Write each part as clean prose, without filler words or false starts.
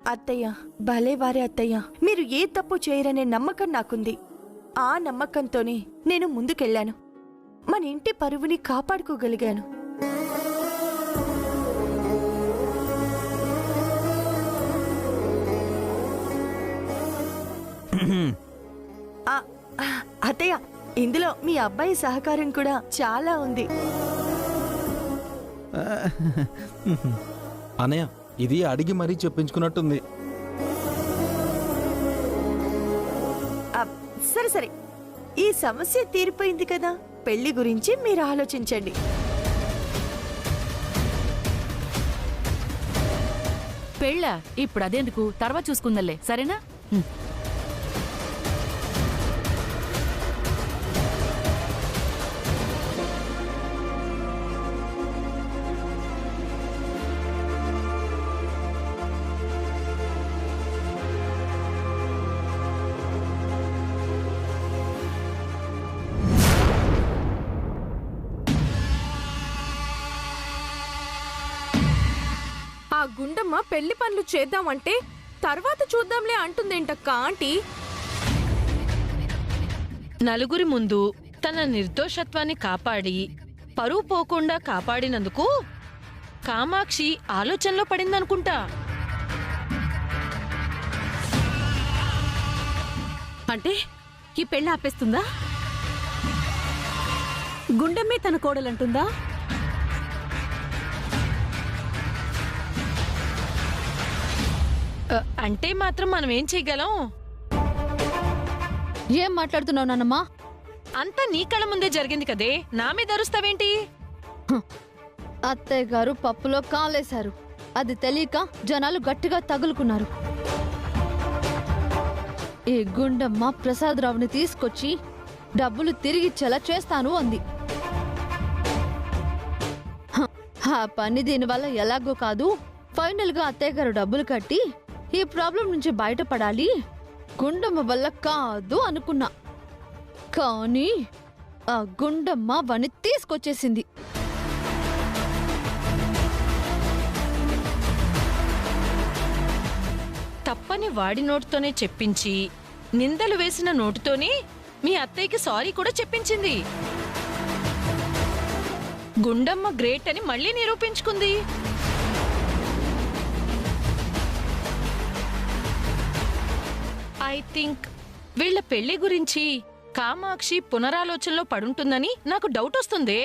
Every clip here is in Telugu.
అత్తయ్య, భలేవారే అత్తయ్య. మీరు ఏ తప్పు చేయరనే నమ్మకం నాకుంది. ఆ నమ్మకంతోనే నేను ముందుకెళ్ళాను. మన ఇంటి పరువుని కాపాడుకోగలిగాను. అత్తయ్య, ఇందులో మీ అబ్బాయి సహకారం కూడా చాలా ఉంది. అనయ్య, ఇది అడిగి మరీ చెప్పించుకున్నట్టుంది. సరే సరే, ఈ సమస్య తీరిపోయింది కదా, పెళ్లి గురించి మీరు ఆలోచించండి. పెళ్ళా? ఇప్పుడు అదెందుకు, తర్వాత చూసుకుందలే, సరేనా? ఆ గుండమ్మ పెళ్లి పనులు చేద్దామంటే తర్వాత చూద్దాంలే అంటుందేంటక్క ఆంటీ? నలుగురి ముందు తన నిర్దోషత్వాన్ని కాపాడి పరువు పోకుండా కాపాడినందుకు కామాక్షి ఆలోచనలో పడిందనుకుంటా. అంటే ఈ పెళ్లి ఆపేస్తుందా? గుండమ్మే తన కోడలంటుందా? అంటే మాత్రం మనం ఏం చెయ్యగలం? ఏం మాట్లాడుతున్నావు నాన్నమ్మా? అంతా నీ కళ్ళ ముందే జరిగింది కదే, నా మీద అరుస్తావేంటి? అత్తయ్య గారు పప్పులో కాలేశారు. అది తెలియక జనాలు గట్టిగా తగులుకున్నారు. ఈ గుండమ్మ ప్రసాదరావుని తీసుకొచ్చి డబ్బులు తిరిగిచ్చేలా చేస్తాను అంది. ఆ పని దీనివల్ల ఎలాగో కాదు. ఫైనల్ గా అత్తయ్య గారు డబ్బులు కట్టి ఈ ప్రాబ్లం నుంచి బయటపడాలి, గుండమ్మ వల్ల కాదు అనుకున్నా. కానీ ఆ గుండమ్మ వాణ్ణి తీసుకొచ్చేసింది. తప్పని వాడి నోటితోనే చెప్పించి నిందలు వేసిన నోటితోనే మీ అత్తయ్యకి సారీ కూడా చెప్పించింది. గుండమ్మ గ్రేట్ అని మళ్ళీ నిరూపించుకుంది. ఐ థింక్ వీళ్ల పెళ్లి గురించి కామాక్షి పునరాలోచనలో పడుంటుందని నాకు డౌట్ వస్తుంది.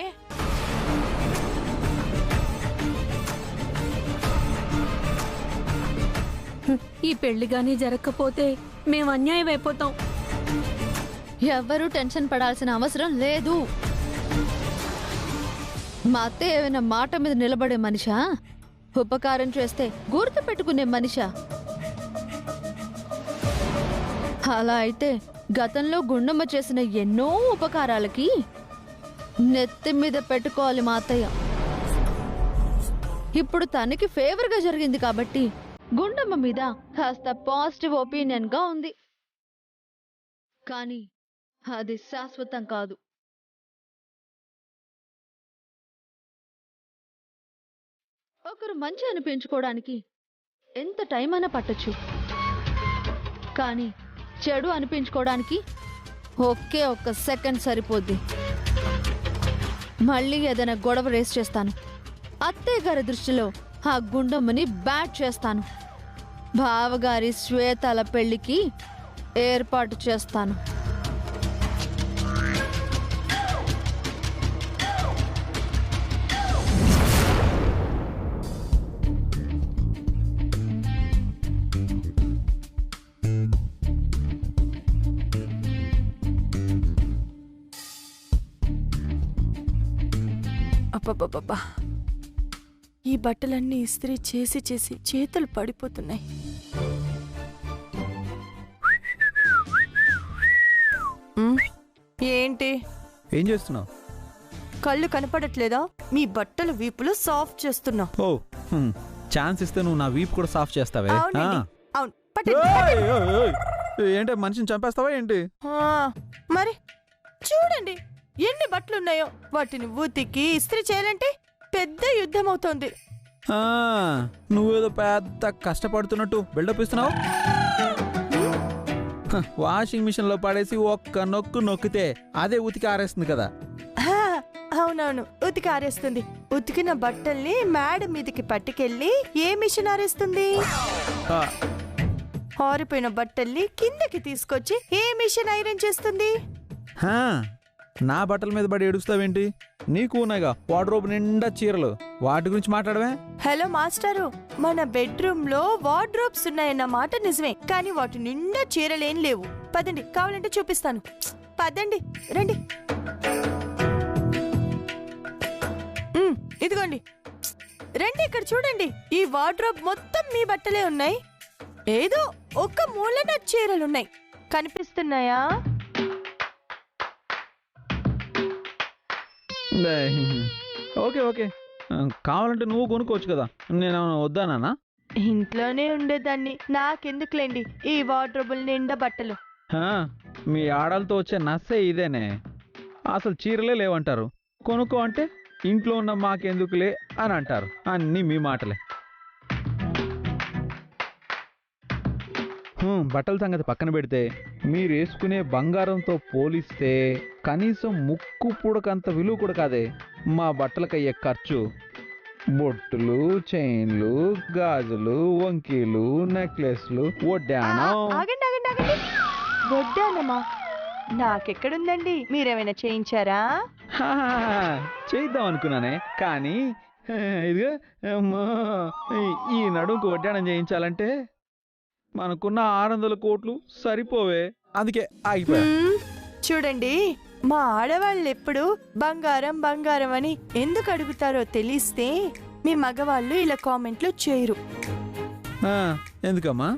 ఈ పెళ్లి గానీ జరగకపోతే మేము అన్యాయం అయిపోతాం. ఎవ్వరూ టెన్షన్ పడాల్సిన అవసరం లేదు. మా అత్తయ్య ఏమైనా మాట మీద నిలబడే మనిషా? ఉపకారం చేస్తే గుర్తు పెట్టుకునే మనిషా? అలా అయితే గతంలో గుండమ్మ చేసిన ఎన్నో ఉపకారాలకి నెత్తి మీద పెట్టుకోవాలి మా అత్తయ్య. ఇప్పుడు తనకి ఫేవర్గా జరిగింది కాబట్టి గుండమ్మ మీద కాస్త పాజిటివ్ ఒపీనియన్ గా ఉంది. కానీ అది శాశ్వతం కాదు. ఒకరు మంచి అనిపించుకోవడానికి ఎంత టైం అయినా పట్టొచ్చు, కానీ చెడు అనిపించుకోవడానికి ఒకే ఒక్క సెకండ్ సరిపోద్ది. మళ్ళీ ఏదైనా గొడవ రేస్ చేస్తాను. అత్తయ్య గారి దృష్టిలో ఆ గుండమ్మని బ్యాట్ చేస్తాను. బావగారి శ్వేతల పెళ్లికి ఏర్పాటు చేస్తాను. అబ్బబ్బబ్బా, ఈ బట్టలన్నీ ఇస్త్రీ చేసి చేసి చేతులు పడిపోతున్నాయి. ఏంటి ఏం చేస్తున్నావు? కళ్ళు కనపడట్లేదా? మీ బట్టలు వీపులు సాఫ్ట్ చేస్తున్నా. ఓ, ఛాన్స్ ఇస్తే నువ్వు నా వీపు కూడా సాఫ్ట్ చేస్తావే? అవునండి, అవును. పట్టండి. ఏంటి, మనిషిని చంపేస్తావా ఏంటి? మరి చూడండి ఎన్ని బట్టలున్నాయో. వాటిని ఉతికి ఇస్త్రీ చేయాలంటే పెద్ద యుద్ధం అవుతోంది. ఆ, నువ్వేదో పెద్ద కష్టపడుతున్నట్టు బిల్డప్ ఇస్తున్నావు. వాషింగ్ మిషన్లో పడేసి ఒక్క నొక్కు నొక్కితే అదే ఉతికి ఆరేస్తుంది కదా. హా, అవునవును, ఉతికి ఆరేస్తుంది. ఉతికిన బట్టల్ని మేడ మీదకి పట్టుకెళ్ళి ఏ మిషన్ ఆరేస్తుంది? ఆ, ఆరిపోయిన బట్టల్ని కిందకి తీసుకొచ్చి ఏ మిషన్ ఐరన్ చేస్తుంది? హా, నా బట్టల మీద పడి ఏడుస్తావేంటి? నీకు ఉన్నాయిగా వార్డ్రోబ్ నిండా చీరలు, వాటి గురించి మాట్లాడవే. హలో మాస్టారు, మన బెడ్రూమ్ లో వార్డ్రోబ్స్ ఉన్నాయన్న మాట నిజమే, కానీ వాటి నిండా చీరలేం లేవు. పదండి, కావాలంటే చూపిస్తాను. పదండి, రండి. ఇదిగోండి, రండి, ఇక్కడ చూడండి. ఈ వార్డ్రోబ్ మొత్తం మీ బట్టలే ఉన్నాయి. ఏదో ఒక మూలన చీరలున్నాయి. కనిపిస్తున్నాయా? ఓకే ఓకే, కావాలంటే నువ్వు కొనుక్కోవచ్చు కదా, నేను వద్దానా? ఇంట్లోనే ఉండేదాన్ని, నాకెందుకులేండి ఈ వార్డ్రోబుల్ నిండా బట్టలు. మీ ఆడలతో వచ్చే నస్సే ఇదేనే. అసలు చీరలే లేవంటారు, కొనుక్కో అంటే ఇంట్లో ఉన్న మాకెందుకులే అని అంటారు. అన్నీ మీ మాటలే. బట్టల సంగతి పక్కన పెడితే మీరు వేసుకునే బంగారంతో పోలిస్తే కనీసం ముక్కు పుడకంత విలువ కూడా కాదే మా బట్టలకయ్యే ఖర్చు. బొట్టులు, చైన్లు, గాజులు, వంకీలు, నెక్లెస్లు, వడ్డాణం. ఆగండి ఆగండి ఆగండి, వడ్డానమా? నాకెక్కడుందండి? మీరేమైనా చేయించారా? చేద్దాం అనుకున్నానే, కానీ ఇదిగా ఈ నడుముకు వడ్డాణం చేయించాలంటే మనకున్న 600 కోట్లు సరిపోవే, అందుకే ఆగిపోయా. చూడండి, మా ఆడవాళ్ళు ఎప్పుడు బంగారం బంగారం అని ఎందుకు అడుగుతారో తెలిస్తే మీ మగవాళ్ళు ఇలా కామెంట్లు చేయరు. ఎందుకమ్మా?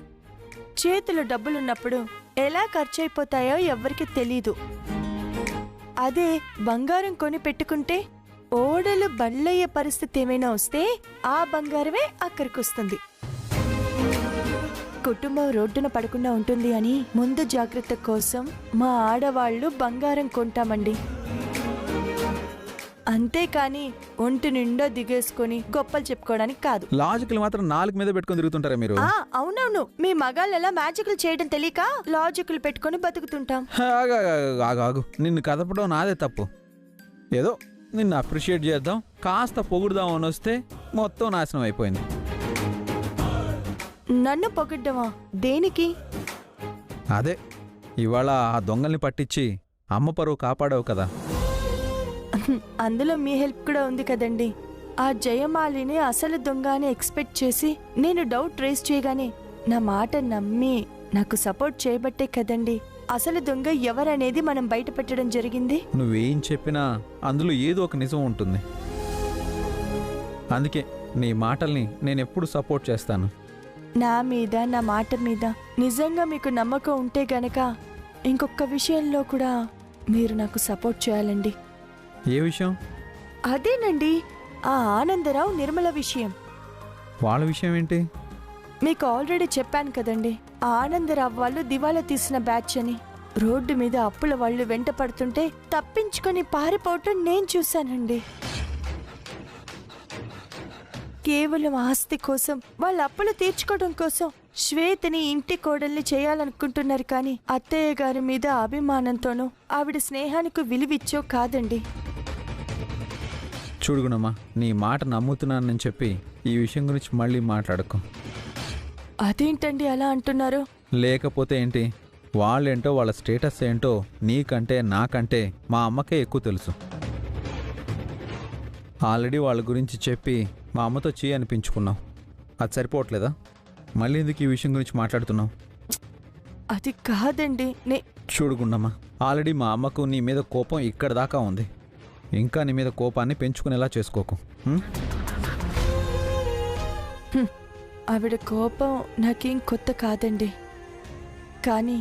చేతిలో డబ్బులున్నప్పుడు ఎలా ఖర్చు అయిపోతాయో ఎవ్వరికి తెలీదు. అదే బంగారం కొని పెట్టుకుంటే ఓడలు బండ్లయ్యే పరిస్థితి ఏమైనా వస్తే ఆ బంగారమే అక్కడికొస్తుంది. కుటుంబం రోడ్డున పడకుండా ఉంటుంది అని ముందు జాగ్రత్త కోసం మా ఆడవాళ్లు బంగారం కొంటామండి. అంతేకాని ఒంటి నిండా దిగేసుకొని గొప్పలు చెప్పుకోవడానికి కాదు. లాజికల్ మాత్రం 4 మీద పెట్టుకొని తిరుగుతుంటారా మీరు? అవునవును, మీ మగాళ్ళలా మ్యాజిక్లు చేయడం తెలియక లాజిక్లు పెట్టుకొని బతుకుతుంటాం. ఆగు, నిన్ను కదపడం నాదే తప్పు. ఏదో నిన్ను అప్రిషియేట్ చేద్దాం, కాస్త పొగుడుదాం అని వస్తే మొత్తం నాశనం అయిపోయింది. నన్ను పొగడ్డమా? దేనికి? అదే ఇవాళ ఆ దొంగల్ని పట్టించి అమ్మ పరువు కాపాడావు కదా. అందులో మీ హెల్ప్ కూడా ఉంది కదండి. ఆ జయమాలిని అసలు దొంగ అని ఎక్స్పెక్ట్ చేసి నేను డౌట్ రేస్ చేయగానే నా మాట నమ్మి నాకు సపోర్ట్ చేయబట్టే కదండి అసలు దొంగ ఎవరనేది మనం బయట పెట్టడం జరిగింది. నువ్వేం చెప్పినా అందులో ఏదో ఒక నిజం ఉంటుంది. అందుకే నీ మాటల్ని నేనెప్పుడు సపోర్ట్ చేస్తాను. నా మీద, నా మాట మీద నిజంగా మీకు నమ్మకం ఉంటే గనక ఇంకొక విషయంలో కూడా మీరు నాకు సపోర్ట్ చేయాలండి. ఏ విషయం? అదేనండి, ఆ ఆనందరావు నిర్మల విషయం. వాళ్ళ విషయం ఏంటి? మీకు ఆల్రెడీ చెప్పాను కదండి, ఆ ఆనందరావు వాళ్ళు దివాలా తీసిన బ్యాచ్ అని. రోడ్డు మీద అప్పుల వాళ్ళు వెంట పడుతుంటే తప్పించుకొని పారిపోవటం నేను చూశానండి. కేవలం ఆస్తి కోసం, వాళ్ళ అప్పులు తీర్చుకోవడం కోసం శ్వేతని ఇంటి కోడల్ని చేయాలనుకుంటున్నారు. కానీ అత్తయ్య గారి మీద అభిమానంతోనూ ఆవిడ స్నేహానికి విలువిచ్చో కాదండి. చూడుగునమ్మా, నీ మాట నమ్ముతున్నానని చెప్పి ఈ విషయం గురించి మళ్ళీ మాట్లాడకు. అదేంటండి అలా అంటున్నారు? లేకపోతే ఏంటి, వాళ్ళేంటో వాళ్ళ స్టేటస్ ఏంటో నీకంటే నాకంటే మా అమ్మకే ఎక్కువ తెలుసు. ఆల్రెడీ వాళ్ళ గురించి చెప్పి మా అమ్మతో అనిపించుకున్నావు. అది సరిపోవట్లేదా? మళ్ళీ ఎందుకు ఈ విషయం గురించి మాట్లాడుతున్నావు? అది కాదండి. చూడుగుండమ్మా, ఆల్రెడీ మా అమ్మకు నీ మీద కోపం ఇక్కడ దాకా ఉంది. ఇంకా నీ మీద కోపాన్ని పెంచుకునేలా చేసుకోకు. ఆవిడ కోపం నాకేం కొత్త కాదండి. కానీ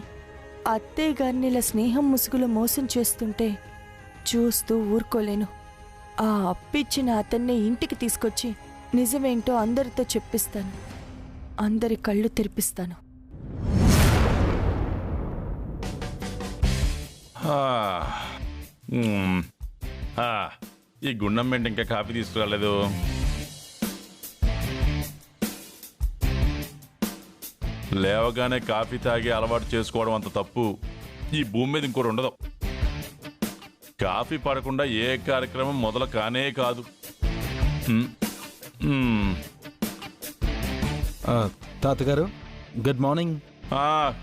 అత్తయ్య గారిని ఇలా స్నేహం ముసుగులో మోసం చేస్తుంటే చూస్తూ ఊరుకోలేను. ఆ అప్పిచ్చిన అతన్ని ఇంటికి తీసుకొచ్చి నిజమేంటో అందరితో చెప్పిస్తాను. అందరి కళ్ళు తెరిపిస్తాను. ఈ గుండం వెంట ఇంకా కాఫీ తీసుకురాలేదు. లేవగానే కాఫీ తాగి అలవాటు చేసుకోవడం అంత తప్పు ఈ భూమి మీద ఇంకోటి ఉండదు. కాఫీ పడకుండా ఏ కార్యక్రమం మొదలు కానే కాదు. తాతగారు గుడ్ మార్నింగ్.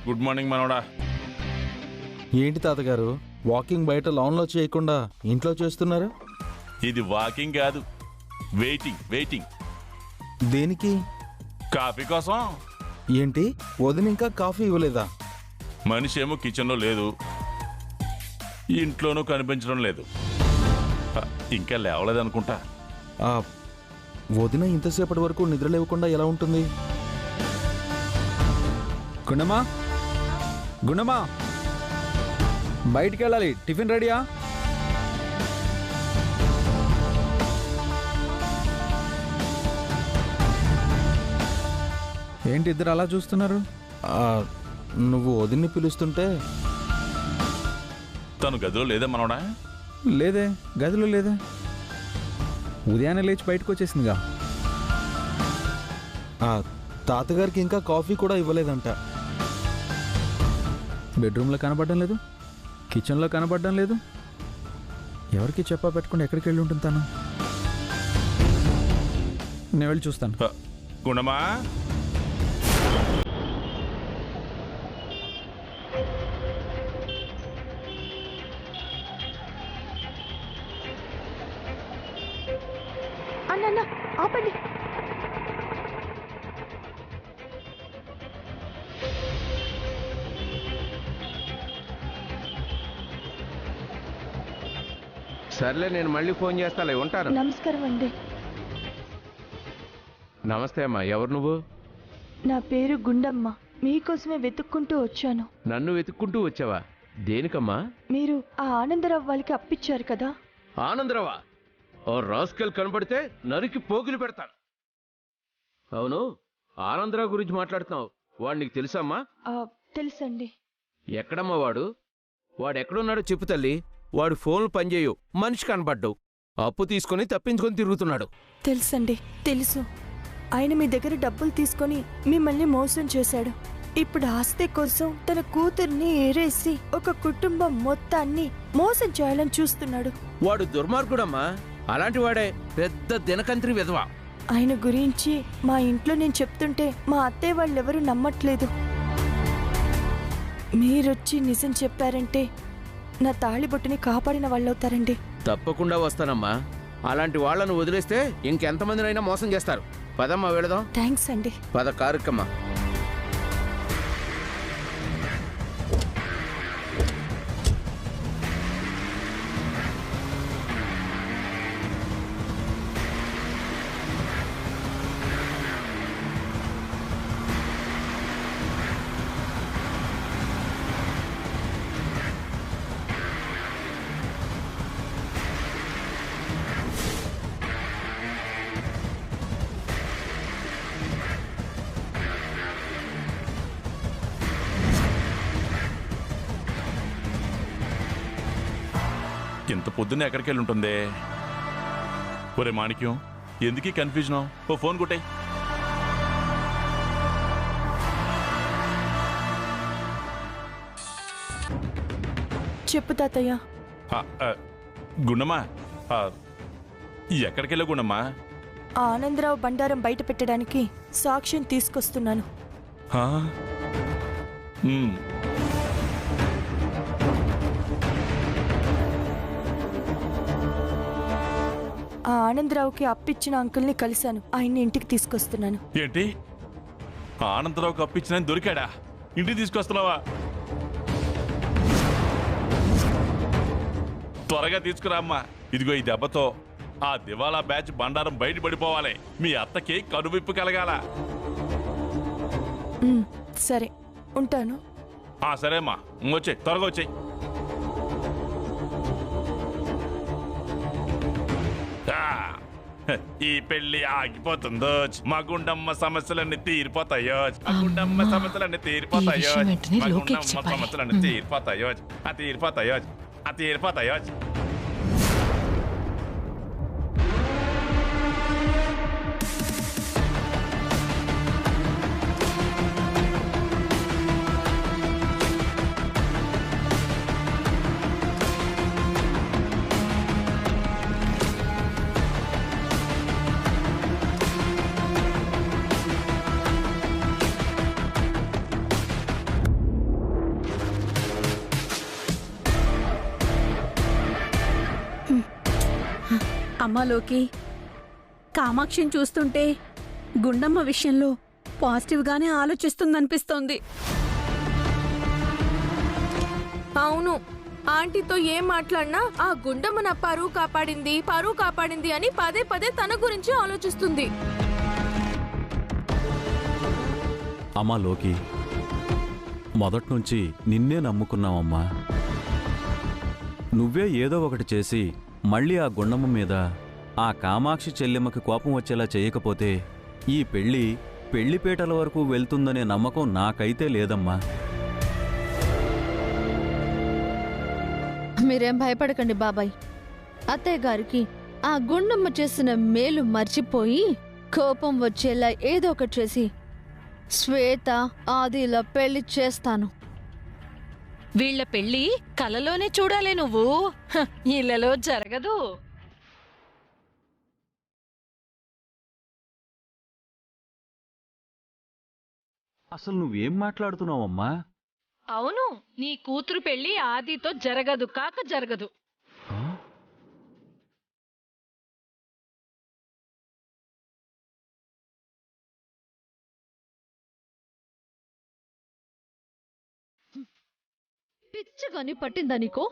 గుడ్ మార్నింగ్ మనోడా. ఏంటి తాతగారు వాకింగ్ బయట లాన్లో చేయకుండా ఇంట్లో చేస్తున్నారు? ఇది వాకింగ్ కాదు, వెయిటింగ్ వెయిటింగ్. దేనికి? కాఫీ కోసం. ఏంటి వదిన ఇంకా కాఫీ ఇవ్వలేదా? మనిషి ఏమో కిచెన్లో లేదు, ఇంట్లోనూ కనిపించడం లేదు. ఇంకా లేవలేదనుకుంటా. వదిన ఇంతసేపటి వరకు నిద్ర లేవకుండా ఎలా ఉంటుంది? గుండమ్మా, గుండమ్మా, బయటికి వెళ్ళాలి. టిఫిన్ రెడీయా? ఏంటి ఇద్దరు అలా చూస్తున్నారు? నువ్వు వదిన్ని పిలుస్తుంటే. తను గదిలో లేదే మనోడా? లేదే, గదిలో లేదే. ఉదయాన్నే లేచి బయటకు వచ్చేసిందిగా. తాతగారికి ఇంకా కాఫీ కూడా ఇవ్వలేదంట. బెడ్రూమ్లో కనపడడం లేదు, కిచెన్లో కనపడడం లేదు. ఎవరికి చెప్పా పెట్టకుండా ఎక్కడికి వెళ్ళి ఉంటుంది తను? నేను వెళ్ళి చూస్తాను. గుండమా, అన్న ఆపండి. సర్లే, నేను మళ్ళీ ఫోన్ చేస్తాలే, ఉంటాను. నమస్కారం అండి. నమస్తే అమ్మా. ఎవరు నువ్వు? నా పేరు గుండమ్మ. మీకోసమే వెతుక్కుంటూ వచ్చాను. నన్ను వెతుక్కుంటూ వచ్చావా? దేనికమ్మా? మీరు ఆ ఆనందరావు వాళ్ళకి అప్పిచ్చారు కదా. ఆనందరావా? ఓ రాస్కెల్ కనబడితే నరికి పోగులు పెడతాను. అవును, ఆనందరావు గురించి మాట్లాడుతున్నావు. వాడు నీకు తెలుసమ్మా? తెలుసండి. ఎక్కడమ్మా వాడు? వాడెక్కడున్నాడో చెప్పు తల్లి. వాడు ఫోన్లు పనిచేయు, మనిషి కనబడ్డావు. అప్పు తీసుకొని తప్పించుకొని తిరుగుతున్నాడు. తెలుసండి, తెలుసు. ఆయన మీ దగ్గర డబ్బులు తీసుకొని మిమ్మల్ని మోసం చేశాడు. ఇప్పుడు ఆస్తి కోసం తన కూతుర్ని ఏరేసి ఒక కుటుంబం మొత్తాన్ని మోసం చేయాలని చూస్తున్నాడు. వాడు దుర్మార్గుడమ్మా. అలాంటి వాడే పెద్ద దినకంత్రి విధవ. ఆయన గురించి మా ఇంట్లో నేను చెప్తుంటే మా అత్తయ్య వాళ్ళెవరూ నమ్మట్లేదు. మీరొచ్చి నిజం చెప్పారంటే నా తాళిబొట్టుని కాపాడిన వాళ్ళవుతారండి. తప్పకుండా వస్తానమ్మా. అలాంటి వాళ్లను వదిలేస్తే ఇంకెంతమందినైనా మోసం చేస్తారు. పదమ్మా, వెళదాం. థ్యాంక్స్ అండి. పద, కారుకమ్మా. ఇంత పొద్దున్న ఎక్కడికి వెళ్ళి ఉంటుంది? ఒరే మాణిక్యం, ఎందుకీ కన్ఫ్యూజన్? ఓ ఫోన్ కొట్టే. చెప్పు తాతయ్య. గుండమ్మా, ఎక్కడికి వెళ్ళా గుండమ్మా? ఆనందరావు బండారం బయట పెట్టడానికి సాక్ష్యం తీసుకొస్తున్నాను. ఆ ఆనందరావుకి అప్పిచ్చిన అంకుల్ని కలిశాను. ఆయన్ని ఇంటికి తీసుకొస్తున్నాను. ఏంటి? ఆనందరావుకి అప్పిచ్చిన దొరికాడా? ఇంటికి తీసుకొస్తున్నావా? త్వరగా తీసుకురా అమ్మా. ఇదిగో ఈ దెబ్బతో ఆ దివాలా బ్యాచ్ బండారం బయటపడిపోవాలి. మీ అత్తకి కనువిప్పు కలగాల. సరే, ఉంటాను. సరే అమ్మా, వచ్చేయ్, త్వరగా వచ్చేయ్. ఈ పెళ్లి ఆగిపోతుందో, మా గుండమ్మ సమస్యలన్నీ తీరిపోతాయో, మా గుండమ్మ సమస్యలన్నీ తీరిపోతాయో, మా గుండమ్మ సమస్యలన్నీ తీరిపోతాయో, తీరిపోతాయో, తీరిపోతాయో. అమ్మలోకి కామాక్షిని చూస్తుంటే గుండమ్మ విషయంలో పాజిటివ్గానే ఆలోచిస్తుందనిపిస్తోంది. అవును, ఆంటీతో ఏం మాట్లాడినా ఆ గుండమ్మ నా పరువు కాపాడింది అని పదే పదే తన గురించి ఆలోచిస్తుంది. అమ్మా లోకి, మొదట్నుంచి నిన్నే నమ్ముకున్నామమ్మా. నువ్వే ఏదో ఒకటి చేసి మళ్ళీ ఆ గుండమ్మ మీద, ఆ కామాక్షి చెల్లెమ్మకి కోపం వచ్చేలా చేయకపోతే ఈ పెళ్లిపేటల వరకు వెళ్తుందనే నమ్మకం నాకైతే లేదమ్మా. మీరేం భయపడకండి బాబాయ్. అత్తయ్య గారికి ఆ గుండమ్మ చేసిన మేలు మర్చిపోయి కోపం వచ్చేలా ఏదో ఒకటి చేసి శ్వేత ఆదిలా పెళ్లి చేస్తాను. వీళ్ల పెళ్లి కలలోనే చూడాలే నువ్వు, ఇళ్లలో జరగదు. అసలు నువ్వేం మాట్లాడుతున్నావమ్మా? అవును, నీ కూతురు పెళ్లి ఆదితో జరగదు కాక జరగదు. పిచ్చగాని పట్టిందా నీకో?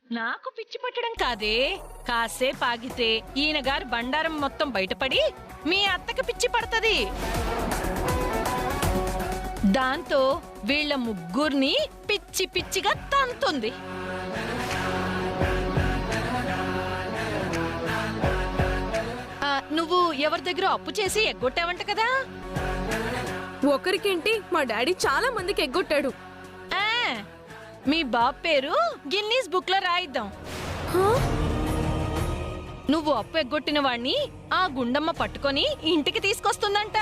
నాకు పిచ్చి పట్టడం కాదే, కాసేపు ఆగితే ఈయన గారి బండారం మొత్తం బయటపడి మీ అత్తకి పిచ్చి పడుతుంది. దాంతో వీళ్ళ ముగ్గురిని పిచ్చి పిచ్చిగా తంతుంది. నువ్వు ఎవరి దగ్గర అప్పు చేసి ఎగ్గొట్టావంట కదా? ఒకరికేంటి, మా డాడీ చాలా మందికి ఎగ్గొట్టాడు. మీ బాబు పేరు గిన్నీస్ బుక్ లో రాయిద్దాం. నువ్వు అప్పు ఎగ్గొట్టిన వాణ్ణి ఆ గుండమ్మ పట్టుకొని ఇంటికి తీసుకొస్తుందంట.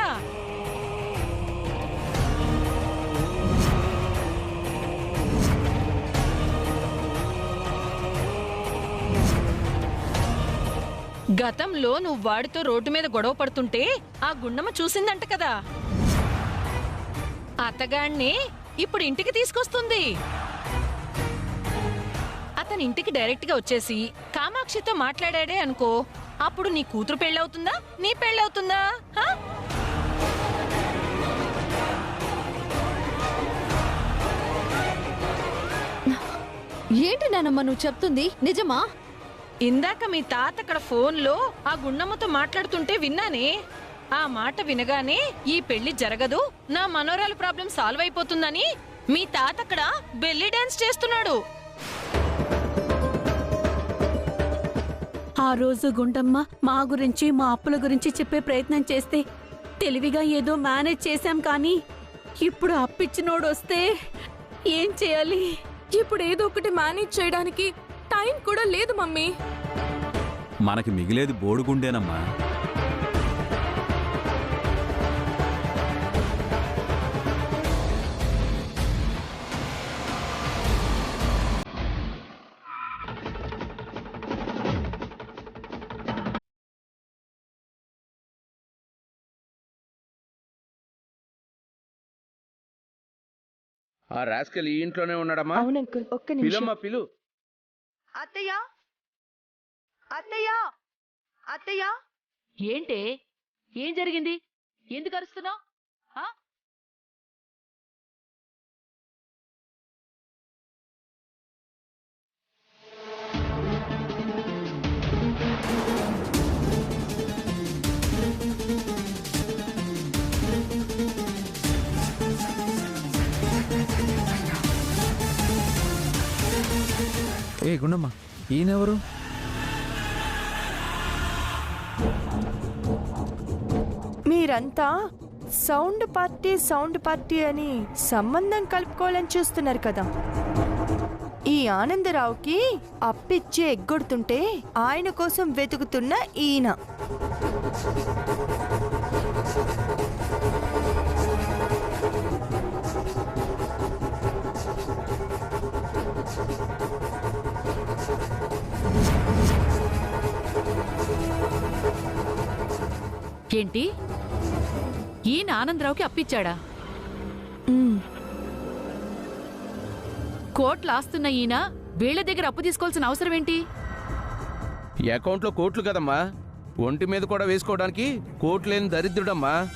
గతంలో నువ్వు వాడితో రోడ్డు మీద గొడవ పడుతుంటే ఆ గుండమ్మ చూసిందంట కదా. అతగాణ్ణి ఇప్పుడు ఇంటికి తీసుకొస్తుంది. అతని ఇంటికి డైరెక్ట్ గా వచ్చేసి కామాక్షితో మాట్లాడాడే అనుకో, అప్పుడు నీ కూతురు పెళ్ళవుతుందా, నీ పెళ్ళవుతుందా? ఏంటి నానమ్మ నువ్వు చెప్తుంది నిజమా? ఇందాక మీ తాత అక్కడ ఫోన్లో ఆ గుండమ్మతో మాట్లాడుతుంటే విన్నానే. ఆ మాట వినగానే ఈ పెళ్లి జరగదు, నా మనోరాల ప్రాబ్లం సాల్వ్ అయిపోతుందని మీ తాత అక్కడ బెల్లీ డాన్స్ చేస్తున్నాడు. ఆ రోజు గుండమ్మ మా గురించి, మా అప్పుల గురించి చెప్పే ప్రయత్నం చేస్తే తెలివిగా ఏదో మేనేజ్ చేశాం. కానీ ఇప్పుడు అప్పిచ్చినోడు వస్తే ఏం చేయాలి? ఇప్పుడు ఏదో ఒకటి మేనేజ్ చేయడానికి టైం కూడా లేదు మమ్మీ. మనకి మిగిలేది బోడుగుండేనమ్మా. ఆ రాస్కెల్ ఈ ఇంట్లోనే ఉన్నాడమ్మా? అవును అంకుల్, ఒక్క నిమిషం. పిలమ్మా, పిలు. అత్తయ్య, అత్తయ్య, అత్తయ్య. ఏంటే, ఏం జరిగింది? ఎందుకు అరుస్తున్నావు? ఏ గుండమ్మ, ఈయనెవరు? మీరంతా సౌండ్ పార్టీ అని సంబంధం కలుపుకోవాలని చూస్తున్నారు కదా. ఈ ఆనందరావుకి అప్పిచ్చి ఎగ్గొడుతుంటే ఆయన కోసం వెతుకుతున్న ఈయన. ఏంటి, ఈయన ఆనందరావుకి అప్పిచ్చాడా? కోట్లు ఆస్తున్న ఈయన వీళ్ల దగ్గర అప్పు తీసుకోవాల్సిన అవసరం ఏంటి? అకౌంట్లో కోట్లు కదమ్మా, ఒంటి మీద కూడా వేసుకోవడానికి కోట్లేని దరిద్రుడమ్మా.